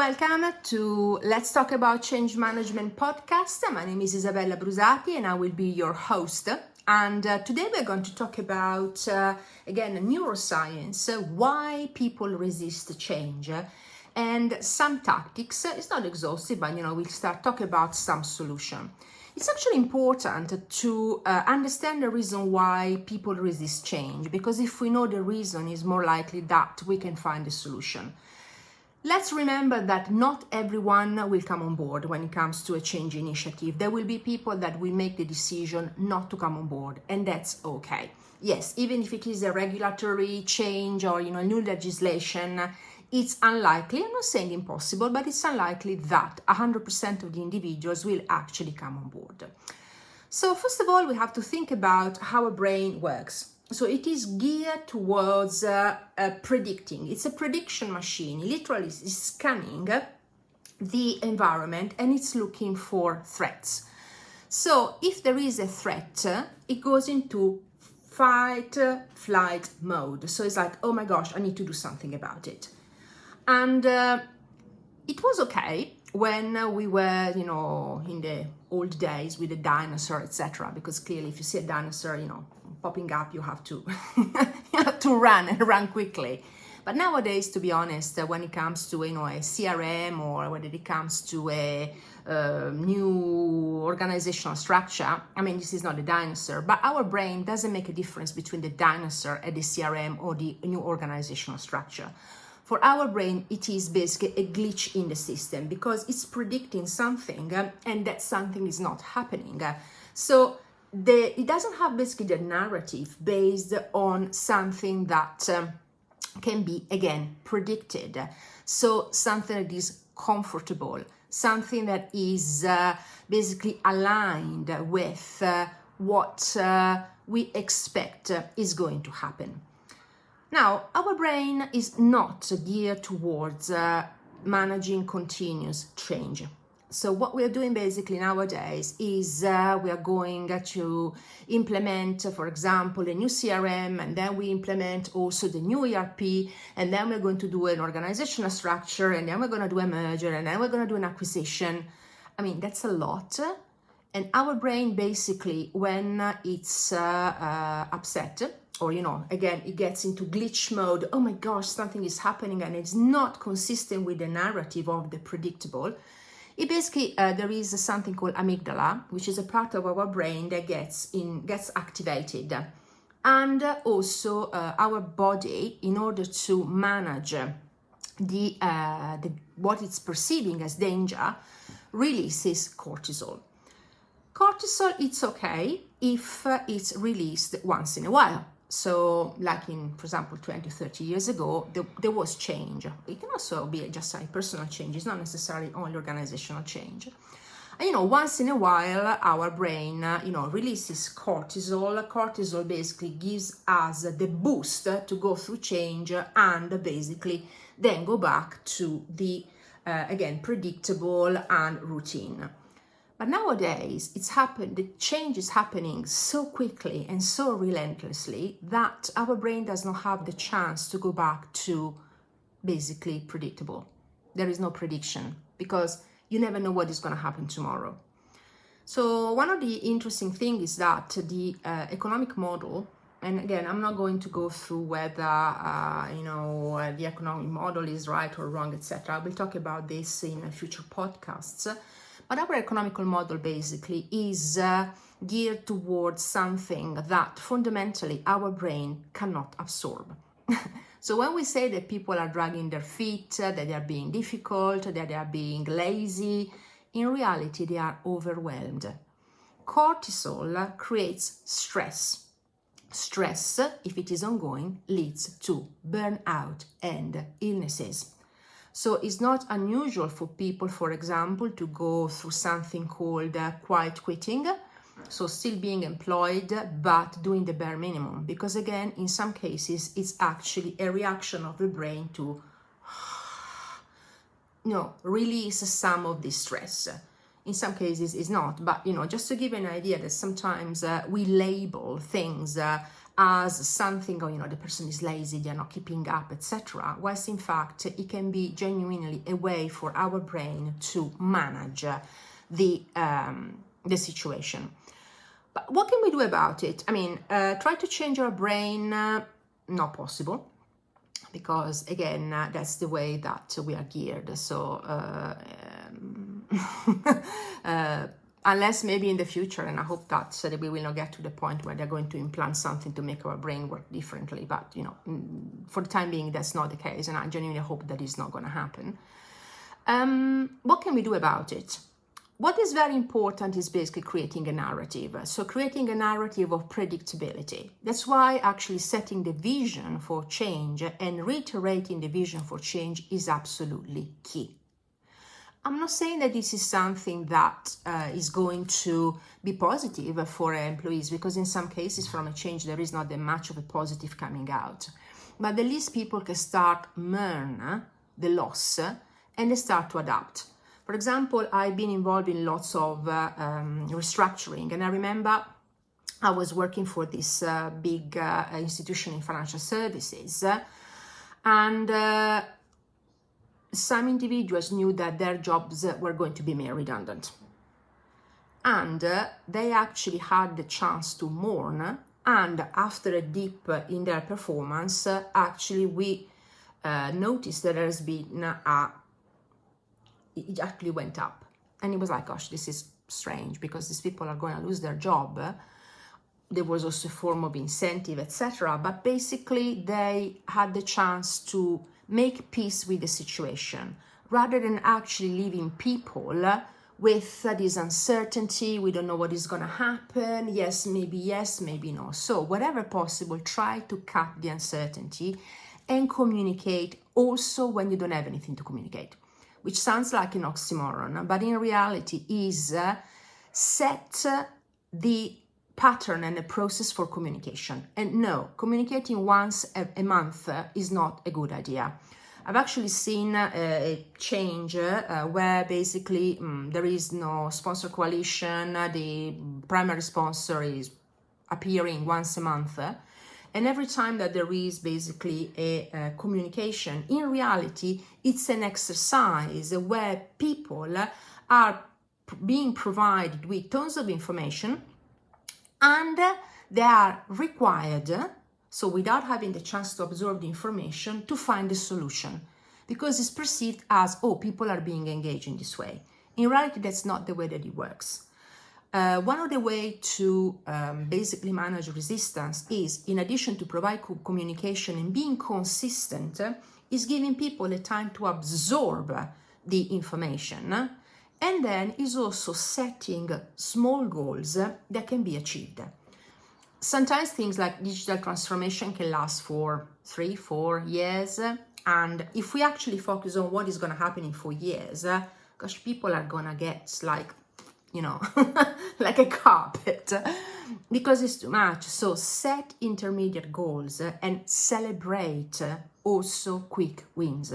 welcome to Let's Talk About Change Management podcast. My name is Isabella Brusati and I will be your host. And today we're going to talk about, again, neuroscience, why people resist change, and some tactics. It's not exhaustive, but, we'll start talking about some solution. It's actually important to understand the reason why people resist change, because if we know the reason, it's more likely that we can find a solution. Let's remember that not everyone will come on board when it comes to a change initiative. There will be people that will make the decision not to come on board, and that's okay. Yes, even if it is a regulatory change or new legislation, it's unlikely, I'm not saying impossible, but it's unlikely that 100% of the individuals will actually come on board. So first of all, we have to think about how a brain works. So it is geared towards predicting. It's a prediction machine. Literally, it's scanning the environment and it's looking for threats. So if there is a threat, it goes into fight, flight mode. So it's like, oh my gosh, I need to do something about it. And it was okay when we were, in the old days with the dinosaur, etc. Because clearly, if you see a dinosaur, popping up, you have to run and run quickly. But nowadays, to be honest, when it comes to a CRM or when it comes to a new organizational structure, this is not a dinosaur, but our brain doesn't make a difference between the dinosaur and the CRM or the new organizational structure. For our brain, it is basically a glitch in the system because it's predicting something and that something is not happening. So it doesn't have basically the narrative based on something that can be, again, predicted. So something that is comfortable, something that is basically aligned with what we expect is going to happen. Now, our brain is not geared towards managing continuous change. So what we are doing basically nowadays is we are going to implement, for example, a new CRM, and then we implement also the new ERP, and then we're going to do an organizational structure, and then we're going to do a merger, and then we're going to do an acquisition. That's a lot. And our brain basically, when it's upset, or, again, it gets into glitch mode, oh my gosh, something is happening, and it's not consistent with the narrative of the predictable. It basically, there is something called amygdala, which is a part of our brain that gets activated. And also our body, in order to manage what it's perceiving as danger, releases cortisol. Cortisol, it's okay if it's released once in a while. So like for example, 20, 30 years ago, there was change. It can also be just a personal change. It's not necessarily only organizational change. And, once in a while, our brain, releases cortisol. Cortisol basically gives us the boost to go through change and basically then go back to the, again, predictable and routine. But nowadays, the change is happening so quickly and so relentlessly that our brain does not have the chance to go back to basically predictable. There is no prediction because you never know what is going to happen tomorrow. So one of the interesting things is that the economic model, and again, I'm not going to go through whether, the economic model is right or wrong, etc. I will talk about this in future podcasts. But our economical model basically is geared towards something that fundamentally our brain cannot absorb. So when we say that people are dragging their feet, that they are being difficult, that they are being lazy, in reality they are overwhelmed. Cortisol creates stress. Stress, if it is ongoing, leads to burnout and illnesses. So it's not unusual for people, for example, to go through something called quiet quitting. So still being employed, but doing the bare minimum. Because again, in some cases, it's actually a reaction of the brain to release some of this stress. In some cases, it's not. But, just to give you an idea that sometimes we label things as something, oh, the person is lazy, they're not keeping up, etc. Whilst in fact, it can be genuinely a way for our brain to manage the situation. But what can we do about it? I mean, try to change our brain, not possible, because again, that's the way that we are geared. So unless maybe in the future, and I hope that we will not get to the point where they're going to implant something to make our brain work differently. But for the time being, that's not the case, and I genuinely hope that is not going to happen. What can we do about it? What is very important is basically creating a narrative. So creating a narrative of predictability. That's why actually setting the vision for change and reiterating the vision for change is absolutely key. I'm not saying that this is something that is going to be positive for employees, because in some cases from a change there is not that much of a positive coming out. But at least people can start mourn the loss and they start to adapt. For example, I've been involved in lots of restructuring, and I remember I was working for this big institution in financial services, and some individuals knew that their jobs were going to be made redundant. And they actually had the chance to mourn, and after a dip in their performance, actually we noticed that there's been it actually went up. And it was like, gosh, this is strange, because these people are going to lose their job. There was also a form of incentive, etc. But basically, they had the chance to make peace with the situation, rather than actually leaving people with this uncertainty. We don't know what is going to happen. Yes, maybe no. So whatever possible, try to cut the uncertainty and communicate also when you don't have anything to communicate. Which sounds like an oxymoron, but in reality is set the pattern and the process for communication. And no, communicating once a month is not a good idea. I've actually seen a change where basically there is no sponsor coalition, the primary sponsor is appearing once a month. And every time that there is basically a communication, in reality, it's an exercise where people are being provided with tons of information, and they are required, so without having the chance to absorb the information, to find a solution, because it's perceived as, oh, people are being engaged in this way. In reality, that's not the way that it works. One of the ways to basically manage resistance is, in addition to provide communication and being consistent, is giving people the time to absorb the information, and then is also setting small goals that can be achieved. Sometimes things like digital transformation can last for 3-4 years, and if we actually focus on what is going to happen in 4 years, gosh, people are going to get like like a carpet, because it's too much. So set intermediate goals and celebrate also quick wins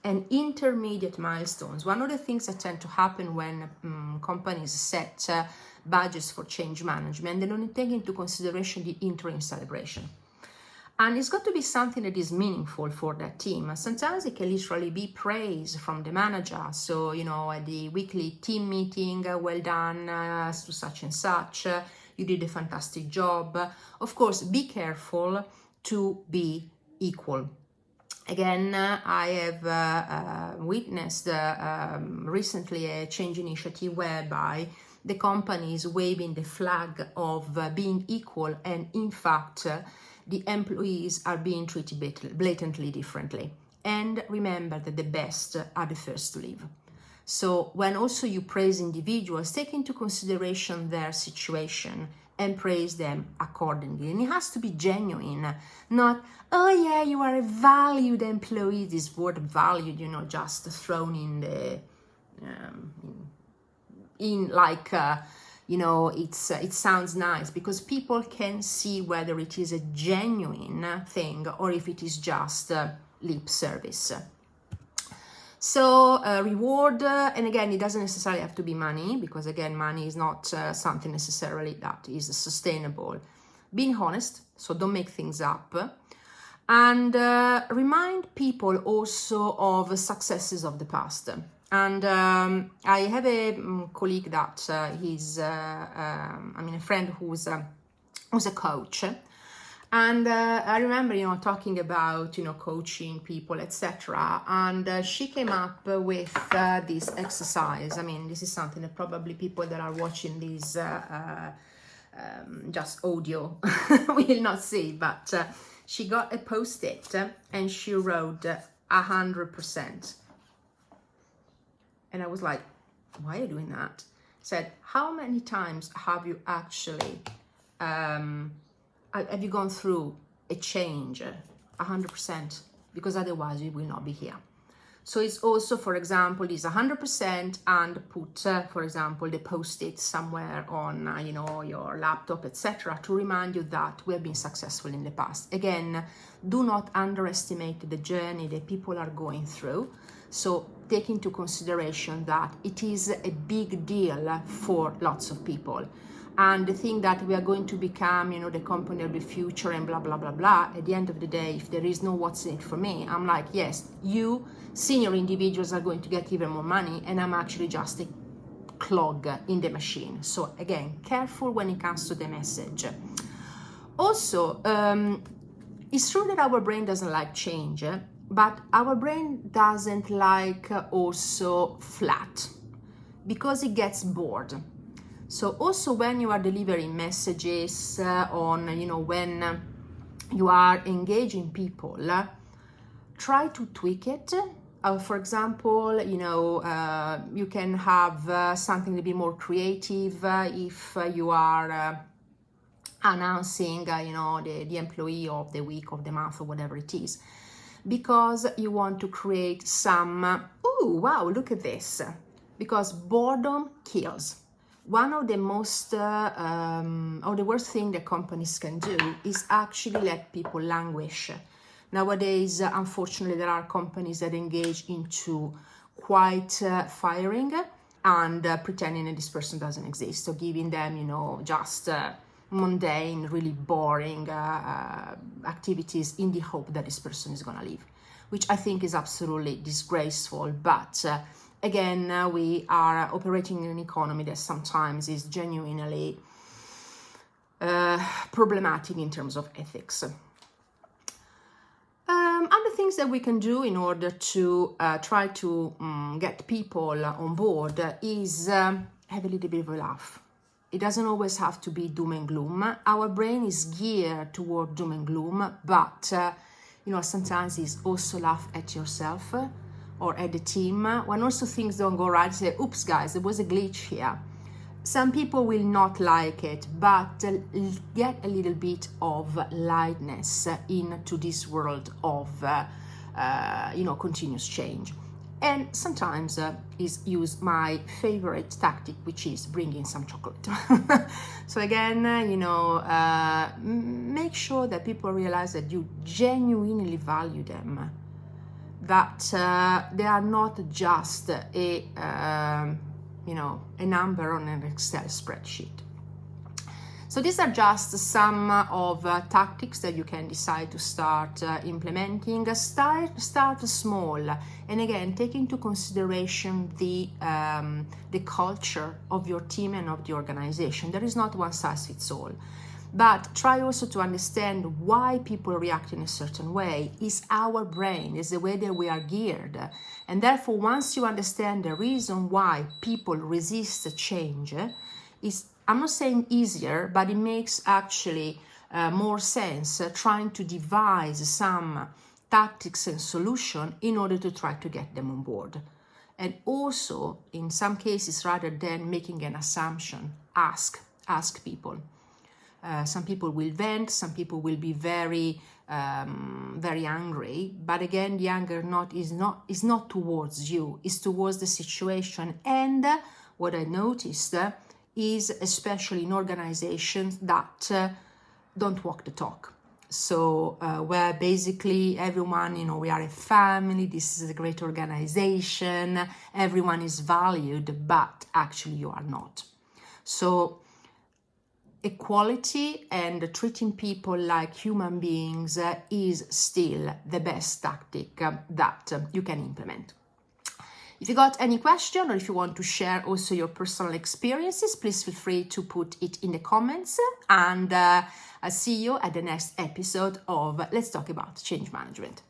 and intermediate milestones. One of the things that tend to happen when companies set budgets for change management, they don't take into consideration the interim celebration. And it's got to be something that is meaningful for that team. Sometimes it can literally be praise from the manager. So, at the weekly team meeting, well done to such and such, you did a fantastic job. Of course, be careful to be equal. Again, I have witnessed recently a change initiative whereby the company is waving the flag of being equal, and in fact, the employees are being treated blatantly differently. And remember that the best are the first to leave. So when also you praise individuals, take into consideration their situation and praise them accordingly. And it has to be genuine, not, oh yeah, you are a valued employee. This word valued, just thrown in the, it sounds nice, because people can see whether it is a genuine thing or if it is just lip service. So reward, and again, it doesn't necessarily have to be money, because again, money is not something necessarily that is sustainable. being honest, so don't make things up, and remind people also of the successes of the past. And I have a colleague that he's, a friend who's a coach. And I remember, talking about, coaching people, etc. And she came up with this exercise. I mean, this is something that probably people that are watching this just audio will not see, but she got a post-it and she wrote 100%. And I was like, why are you doing that? Said, how many times have you actually have you gone through a change? 100%, because otherwise you will not be here. So it's also, for example, is 100% and put, for example, the post-it somewhere on, your laptop, etc., to remind you that we have been successful in the past. Again, do not underestimate the journey that people are going through. So take into consideration that it is a big deal for lots of people. And the thing that we are going to become, the company of the future and blah, blah, blah, blah, at the end of the day, if there is no what's in it for me, I'm like, yes, you senior individuals are going to get even more money, and I'm actually just a clog in the machine. So again, careful when it comes to the message. Also, it's true that our brain doesn't like change, but our brain doesn't like also flat, because it gets bored. So also when you are delivering messages on, when you are engaging people, try to tweak it. For example, you can have something to be more creative if you are announcing, the employee of the week, of the month, or whatever it is, because you want to create some, oh, wow, look at this, because boredom kills. One of the most, or the worst thing that companies can do is actually let people languish. Nowadays, unfortunately, there are companies that engage into quite firing and pretending that this person doesn't exist. So giving them, just mundane, really boring activities in the hope that this person is going to leave, which I think is absolutely disgraceful. But again, we are operating in an economy that sometimes is genuinely problematic in terms of ethics. Other things that we can do in order to try to get people on board is have a little bit of a laugh. It doesn't always have to be doom and gloom. Our brain is geared toward doom and gloom, but sometimes it's also laugh at yourself or at the team. When also things don't go right, say, oops guys, there was a glitch here. Some people will not like it, but get a little bit of lightness into this world of continuous change. And sometimes is use my favorite tactic, which is bringing some chocolate. So again, make sure that people realize that you genuinely value them, that they are not just a number on an Excel spreadsheet. So these are just some of tactics that you can decide to start implementing. Start small, and again, take into consideration the culture of your team and of the organization. There is not one size fits all, but try also to understand why people react in a certain way. It's our brain, it's the way that we are geared, and therefore once you understand the reason why people resist change, I'm not saying easier, but it makes actually more sense trying to devise some tactics and solution in order to try to get them on board. And also, in some cases, rather than making an assumption, ask people. Some people will vent, some people will be very angry, but again, the anger is not towards you, it's towards the situation. And what I noticed is, especially in organizations that don't walk the talk. So where basically everyone, we are a family, this is a great organization, everyone is valued, but actually you are not. So equality and treating people like human beings is still the best tactic that you can implement. If you got any question or if you want to share also your personal experiences, please feel free to put it in the comments, and I'll see you at the next episode of Let's Talk About Change Management.